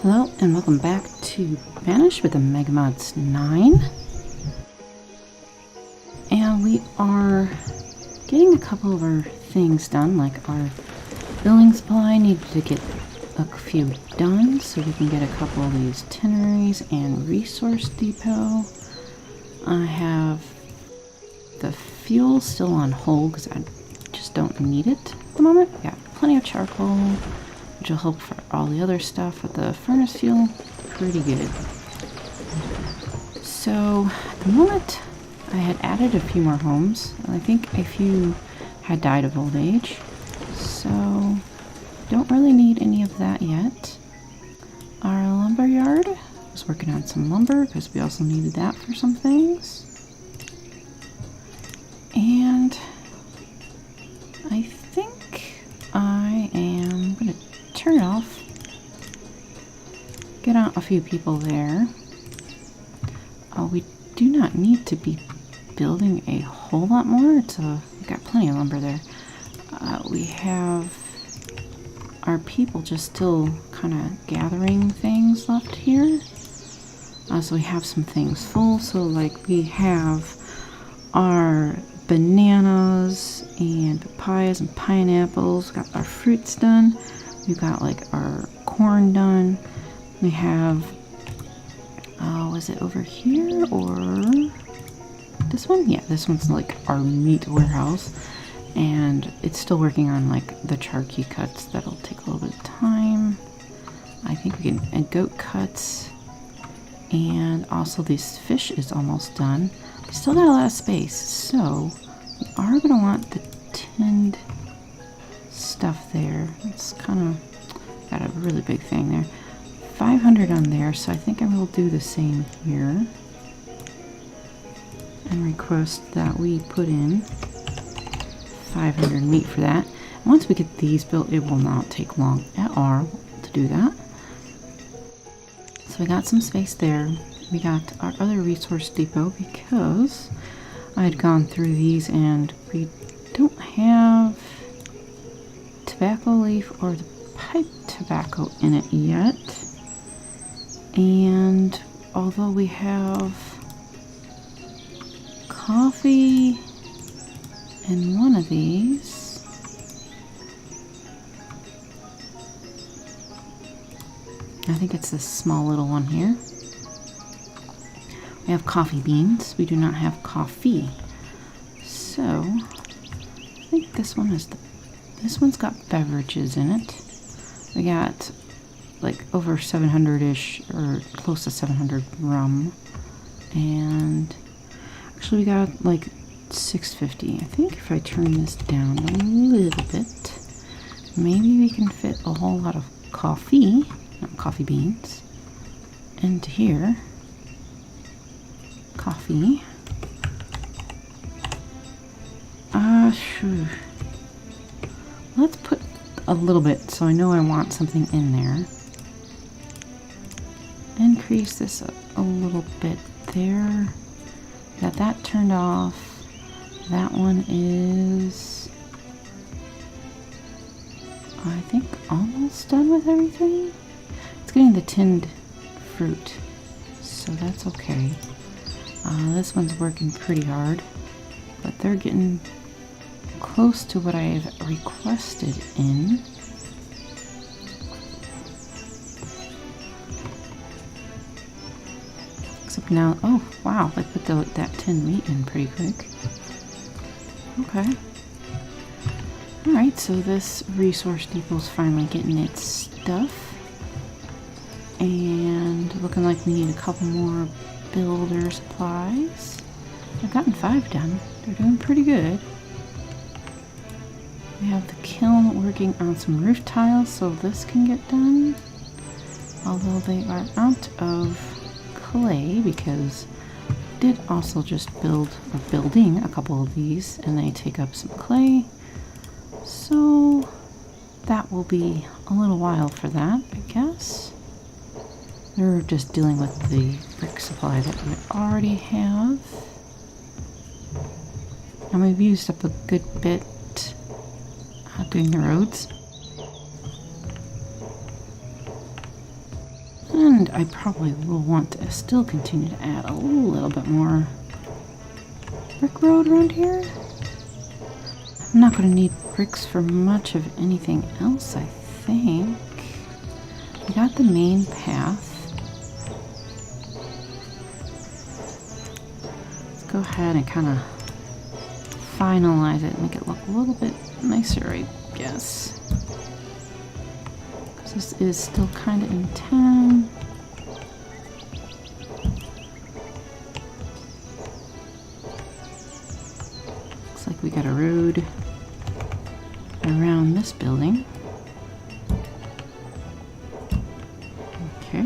Hello and welcome back to Banished with the MegaMods 9. And we are getting a couple of our things done, like our building supply needed to get a few done so we can get a couple of these itineraries and resource depot. I have the fuel still on hold because I just don't need it at the moment. We got plenty of charcoal, which will help for all the other stuff, but the furnace fuel, pretty good. So, at the moment, I had added a few more homes. I think a few had died of old age, so don't really need any of that yet. Our lumber yard, I was working on some lumber because we also needed that for some things. And I think I am going to turn it off, get out a few people there. We do not need to be building a whole lot more. We've got plenty of lumber there. We have our people just still kind of gathering things left here. So we have some things full. So like we have our bananas and papayas and pineapples. Got our fruits done. We've got like our corn done. We have, was it over here or this one? Yeah, this one's like our meat warehouse. And it's still working on like the charqui cuts. That'll take a little bit of time. I think we can, and goat cuts. And also this fish is almost done. We still got a lot of space. So we are going to want the tinned stuff there. It's kind of got a really big thing there. 500 on there, so I think I will do the same here and request that we put in 500 meat for that. And once we get these built, it will not take long at all to do that. So we got some space there. We got our other resource depot because I had gone through these and we don't have tobacco leaf or the pipe tobacco in it yet. And although we have coffee in one of these, I think it's this small little one here. We have coffee beans. We do not have coffee. So I think this one is this one's got beverages in it. We got like over 700-ish or close to 700 rum. And actually we got like 650. I think if I turn this down a little bit, maybe we can fit a whole lot of coffee, not coffee beans, into here. Coffee. Sure. Let's put a little bit so I know I want something in there. Increase this a little bit there. Got that turned off. That one is, I think, almost done with everything. It's getting the tinned fruit, so that's okay. This one's working pretty hard, but they're getting close to what I've requested in. Except now, oh wow, I put that tinned meat in pretty quick. Okay. Alright, so this resource depot's finally getting its stuff. And looking like we need a couple more builder supplies. I've gotten 5 done. They're doing pretty good. We have the kiln working on some roof tiles, so this can get done. Although they are out of clay, because I did also just building a couple of these, and they take up some clay. So that will be a little while for that, I guess. They're just dealing with the brick supply that we already have. And we've used up a good bit doing the roads. And I probably will want to still continue to add a little bit more brick road around here. I'm not going to need bricks for much of anything else, I think. We got the main path. Let's go ahead and kind of finalize it, make it look a little bit nicer, I guess. Because this is still kind of in town. Looks like we got a road around this building. Okay.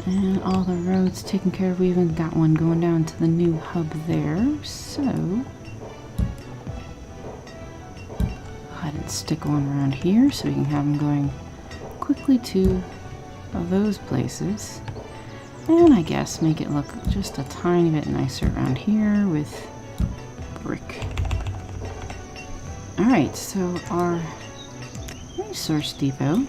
And all the roads taken care of. We even got one going down to the new hub there. So, go ahead and stick one around here so we can have them going quickly to those places. And I guess make it look just a tiny bit nicer around here with brick. Alright, so our resource depot.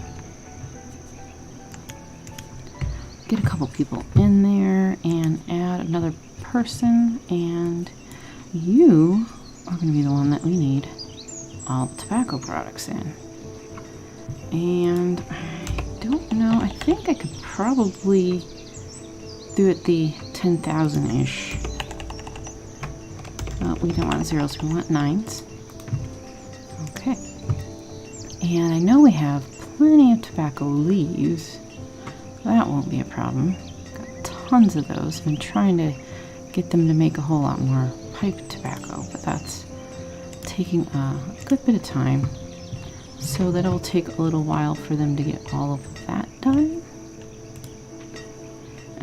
Get a couple people in there and add another person, and you are going to be the one that we need all the tobacco products in. And I don't know, I think I could probably do it the 10,000-ish. We don't want zeros, we want nines. Okay. And I know we have plenty of tobacco leaves. That won't be a problem. Got tons of those. Been trying to get them to make a whole lot more pipe tobacco, but that's taking a good bit of time. So that'll take a little while for them to get all of that done.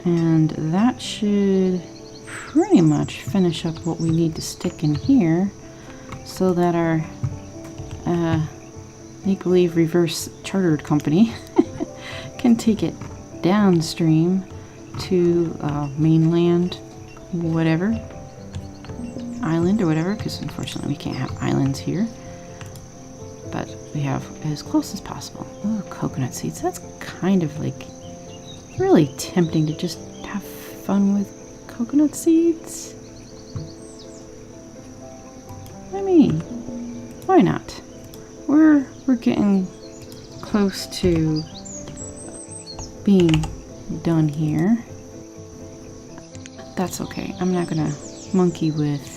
And that should pretty much finish up what we need to stick in here so that our make-believe reverse chartered company can take it downstream to mainland, whatever, island or whatever, because unfortunately we can't have islands here. But we have as close as possible. Oh, coconut seeds. That's kind of like really tempting to just have fun with coconut seeds. I mean, why not? We're getting close to being done here. That's okay. I'm not gonna monkey with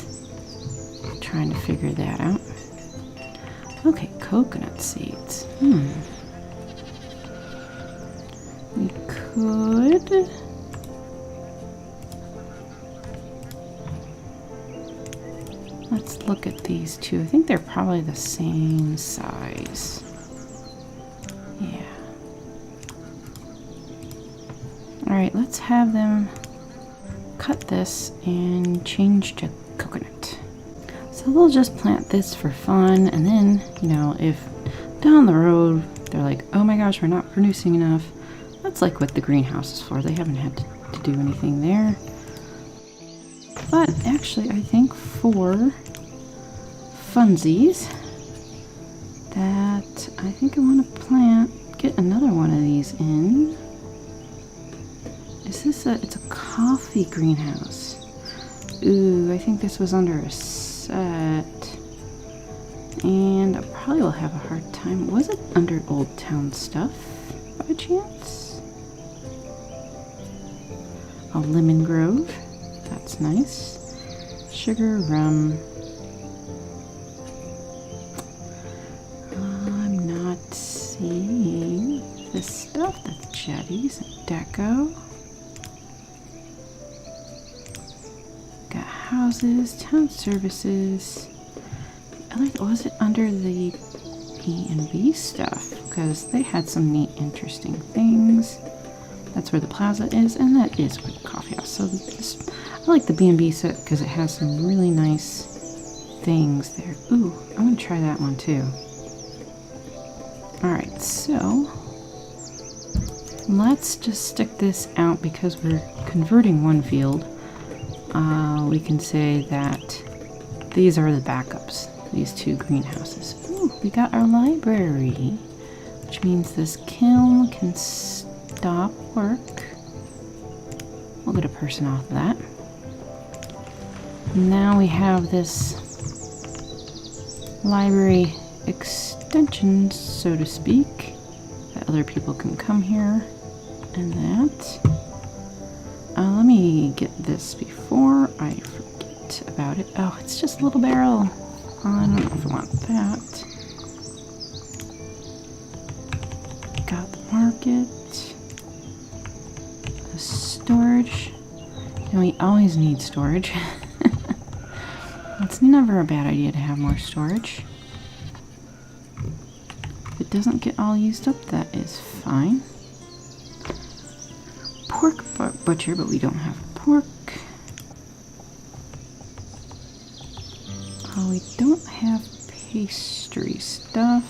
trying to figure that out. Okay, coconut seeds. We could let's look at these two. I think they're probably the same size. Yeah. Alright, let's have them cut this and change to coconut. So they'll just plant this for fun, and then, you know, if down the road they're like, oh my gosh, we're not producing enough, that's like what the greenhouse is for. They haven't had to do anything there. But actually, I think for funsies, that I think I want to get another one of these in. Is this it's a coffee greenhouse. Ooh, I think this was under a set. And I probably will have a hard time. Was it under Old Town stuff, by chance? A lemon grove. That's nice. Sugar, rum. I'm not seeing this stuff. The jetties and deco. Got houses, town services. Was it under the B&B stuff? Because they had some neat, interesting things. That's where the plaza is, and that is where the coffee house. So this, I like the B&B set because it has some really nice things there. Ooh, I'm going to try that one too. Alright, so let's just stick this out because we're converting one field. We can say that these are the backups, these two greenhouses. Ooh, we got our library. which means this kiln can stop work. We'll get a person off of that. Now we have this library extension, so to speak, that other people can come here. And that. Let me get this before I forget about it. Oh, it's just a little barrel. I don't know if I want that. Got the market. The storage. And we always need storage. It's never a bad idea to have more storage. If it doesn't get all used up, that is fine. Pork butcher, but we don't have pork. We don't have pastry stuff.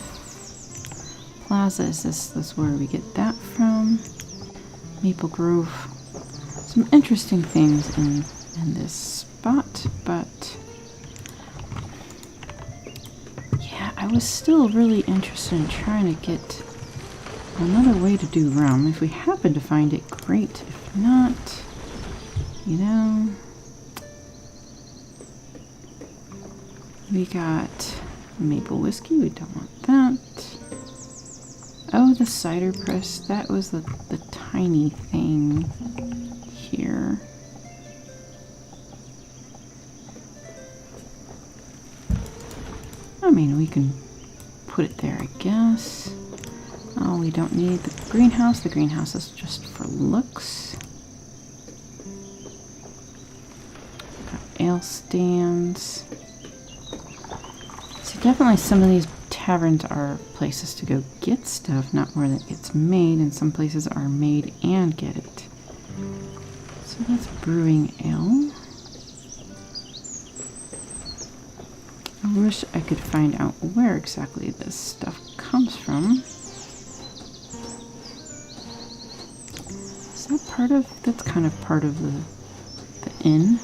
Plaza, is this where we get that from? Maple Grove. Some interesting things in this spot, but yeah, I was still really interested in trying to get another way to do rum. If we happen to find it, great. If not, you know, we got maple whiskey. We don't want that. Oh, the cider press. That was the tiny thing here. I mean, we can put it there, I guess. Oh, we don't need the greenhouse. The greenhouse is just for looks. Got ale stands. So definitely some of these taverns are places to go get stuff, not where it gets made, and some places are made and get it. So that's brewing ale. I wish I could find out where exactly this stuff comes from. Is that part of, that's kind of part of the inn.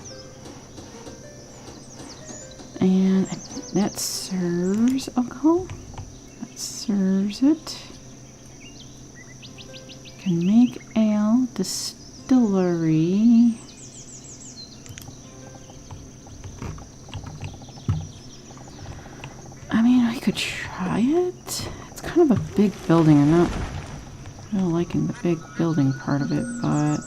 And that serves alcohol. That serves it. Can make ale, distillery. I mean, I could try it. It's kind of a big building. I'm not really liking the big building part of it, but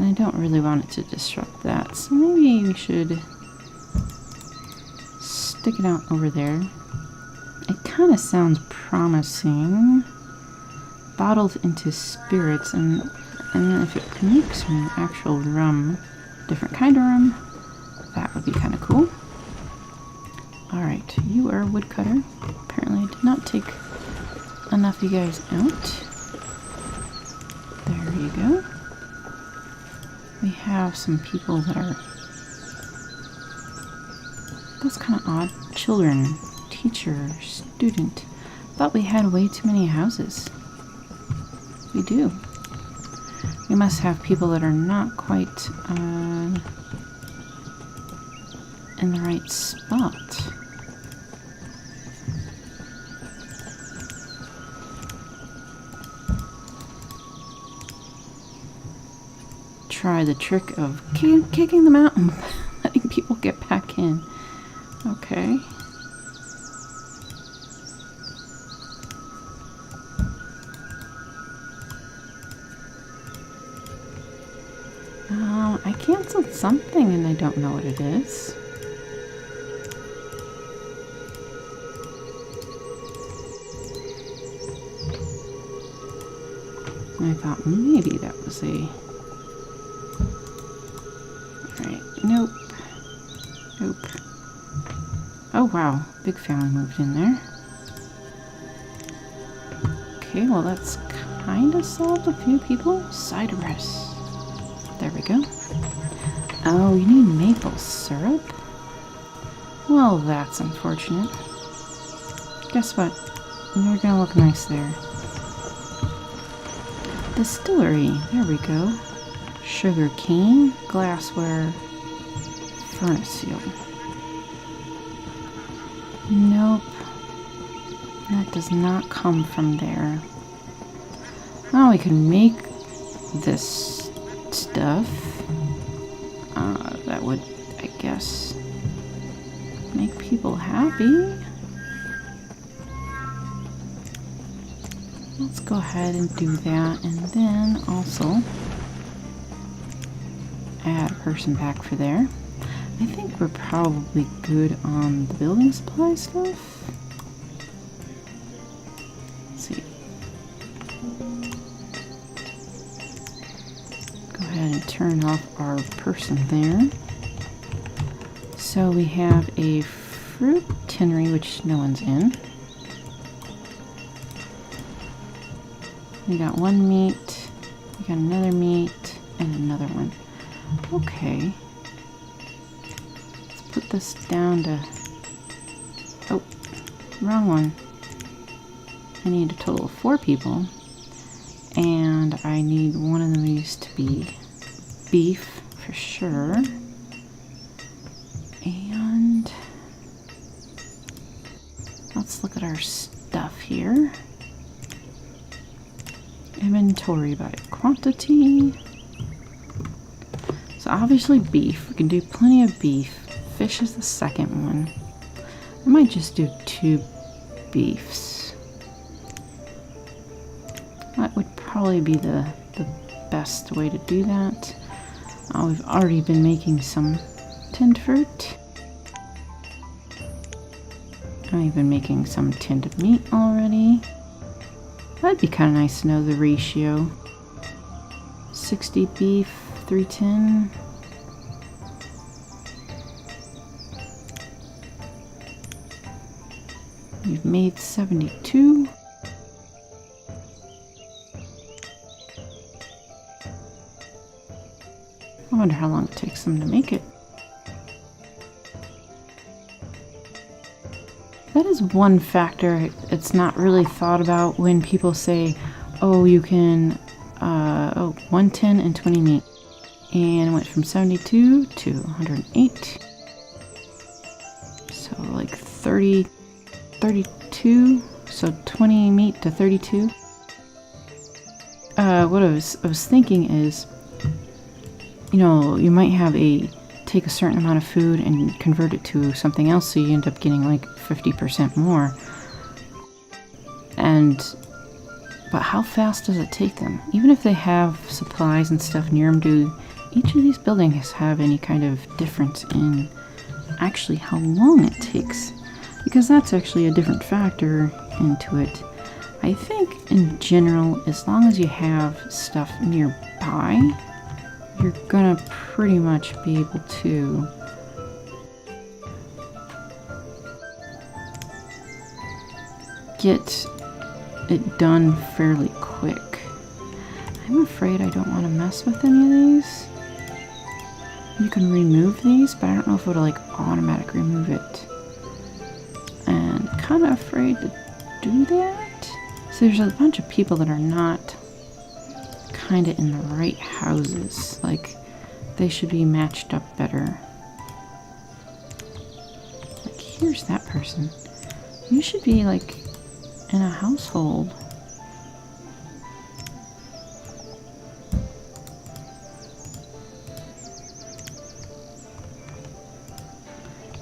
I don't really want it to disrupt that, so maybe we should stick it out over there. It kind of sounds promising. Bottled into spirits, and if it can make some actual rum, different kind of rum, that would be kind of cool. Alright, you are a woodcutter. Apparently I did not take enough of you guys out. There you go. We have some people that are... That's kind of odd. Children, teacher, student. Thought we had way too many houses. We do. We must have people that are not quite in the right spot. Try the trick of kicking them out and letting people get back in. Okay. I canceled something and I don't know what it is. I thought maybe that was a... Alright, nope. Nope. Oh wow, big family moved in there. Okay, well that's kind of solved a few people. Cider press. There we go. Oh, you need maple syrup? Well, that's unfortunate. Guess what? You're gonna look nice there. Distillery. There we go. Sugar cane, glassware, furnace field. Nope. That does not come from there. Oh, we can make this stuff. That would, I guess, make people happy. Let's go ahead and do that, and then also add a person back for there. I think we're probably good on the building supply stuff. Let's see. Go ahead and turn off our person there. So we have a fruit tinnery, which no one's in. We got one meat, we got another meat, and another one. Okay. Let's put this down to... Oh, wrong one. I need a total of 4 people. And I need one of these to be beef, for sure. And... let's look at our stuff here. Inventory by quantity. So obviously beef. We can do plenty of beef. Fish is the second one. I might just do 2 beefs. That would probably be the best way to do that. We've already been making some tinned fruit. I've been making some tinned meat already. That'd be kind of nice to know the ratio. 60 beef, 3 tin. We've made 72. I wonder how long it takes them to make it. That is one factor it's not really thought about when people say, oh, you can, 1 tin and 20 meat. And it went from 72 to 108. So like 32, so 20 meat to 32. What I was thinking is, you know, you might have take a certain amount of food and convert it to something else, so you end up getting like 50% more. But how fast does it take them? Even if they have supplies and stuff near them, do each of these buildings have any kind of difference in actually how long it takes? Because that's actually a different factor into it. I think in general, as long as you have stuff nearby, you're gonna pretty much be able to get it done fairly quick. I'm afraid I don't want to mess with any of these. You can remove these, but I don't know if it would like automatic remove it. And kind of afraid to do that. So there's a bunch of people that are not kind of in the right houses. Like, they should be matched up better. Like, here's that person. You should be like in a household.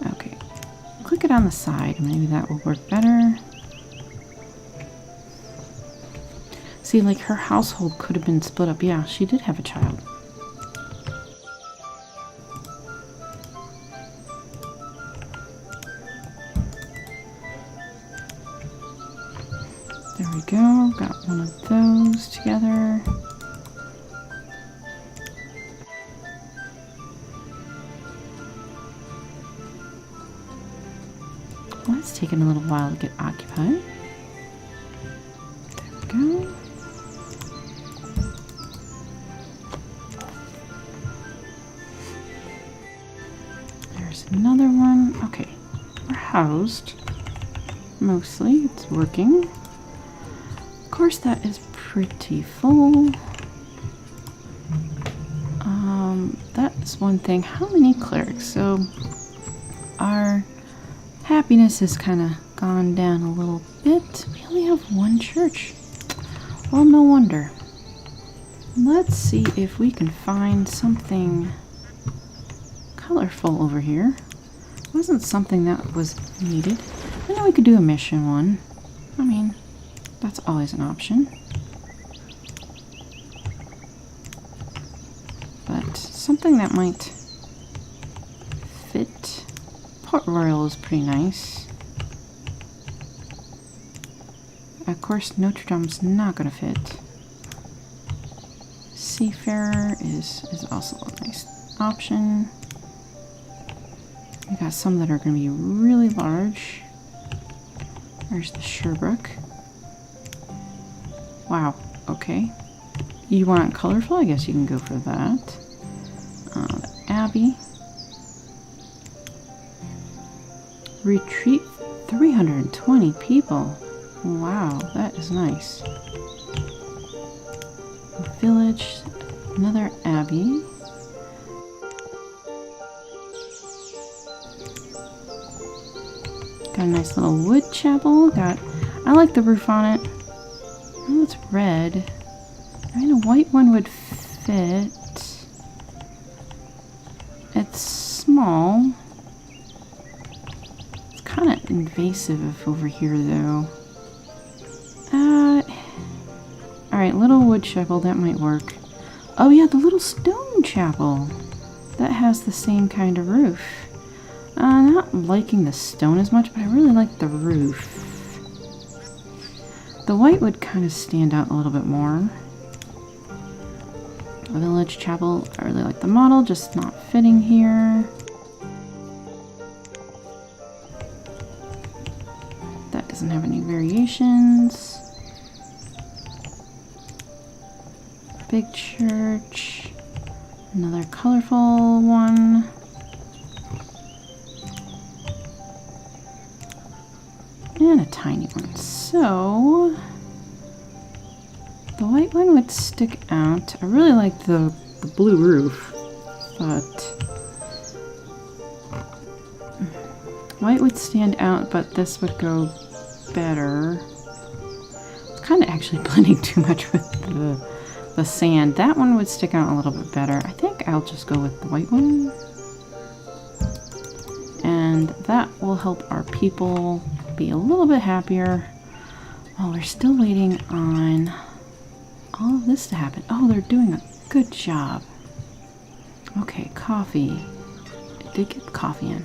Okay, click it on the side. Maybe that will work better. See, like, her household could have been split up. Yeah, she did have a child. There we go. Got one of those together. Well, it's taken a little while to get occupied. There we go. There's another one. Okay, we're housed. Mostly, it's working. Of course, that is pretty full. That's one thing. How many clerics? So our happiness has kind of gone down a little bit. We only have one church. Well, no wonder. Let's see if we can find something colorful over here. Wasn't something that was needed. I know we could do a mission one. I mean, that's always an option. But something that might fit. Port Royal is pretty nice. Of course, Notre Dame's not going to fit. Seafarer is also a nice option. We got some that are going to be really large. There's the Sherbrooke. Wow, okay. You want colorful? I guess you can go for that. The Abbey. Retreat, 320 people. Wow, that is nice. A village, another Abbey. Got a nice little wood chapel. I like the roof on it. Oh, it's red. I mean, a white one would fit. It's small. It's kind of invasive over here, though. Alright, little wood chapel, that might work. Oh yeah, the little stone chapel. That has the same kind of roof. Not liking the stone as much, but I really like the roof. The white would kind of stand out a little bit more. A village chapel, I really like the model, just not fitting here. That doesn't have any variations. Big church. Another colorful one. And a tiny one. So the white one would stick out. I really like the blue roof, but white would stand out, but this would go better. It's kind of actually blending too much with the sand. That one would stick out a little bit better. I think I'll just go with the white one. And that will help our people be a little bit happier. Well, we're still waiting on all of this to happen. Oh, they're doing a good job. Okay, coffee. I did get coffee in.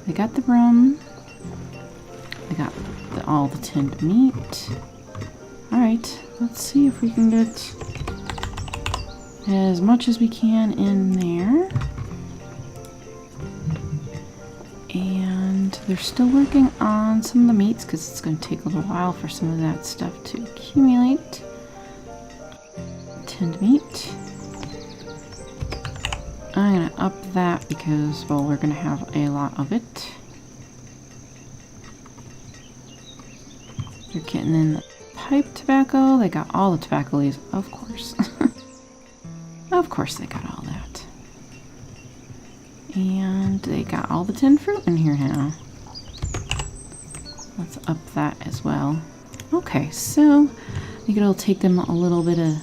They got the rum. They got all the tinned meat. Alright, let's see if we can get as much as we can in there. And they're still working on some of the meats because it's going to take a little while for some of that stuff to accumulate. Tinned meat. I'm going to up that because, well, we're going to have a lot of it. They're getting in the pipe tobacco. They got all the tobacco leaves, of course. Of course they got all that. And they got all the tinned fruit in here now. Let's up that as well. Okay, so I think it'll take them a little bit of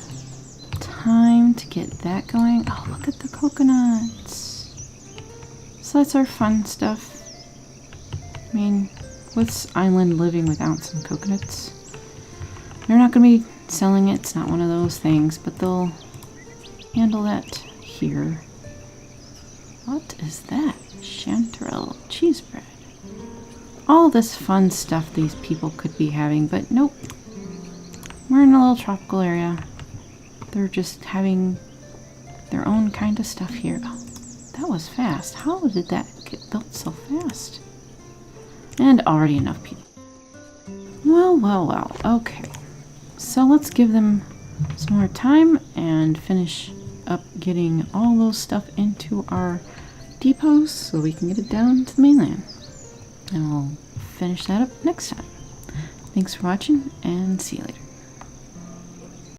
time to get that going. Oh, look at the coconuts. So that's our fun stuff. I mean, what's island living without some coconuts? They're not going to be selling it. It's not one of those things, but they'll handle that here. What is that? Chanterelle cheese bread. All this fun stuff these people could be having, but nope. We're in a little tropical area. They're just having their own kind of stuff here. Oh, that was fast. How did that get built so fast? And already enough people. Well, well, well. Okay. So let's give them some more time and finish up getting all those stuff into our depots so we can get it down to the mainland. And we'll finish that up next time. Thanks for watching and see you later.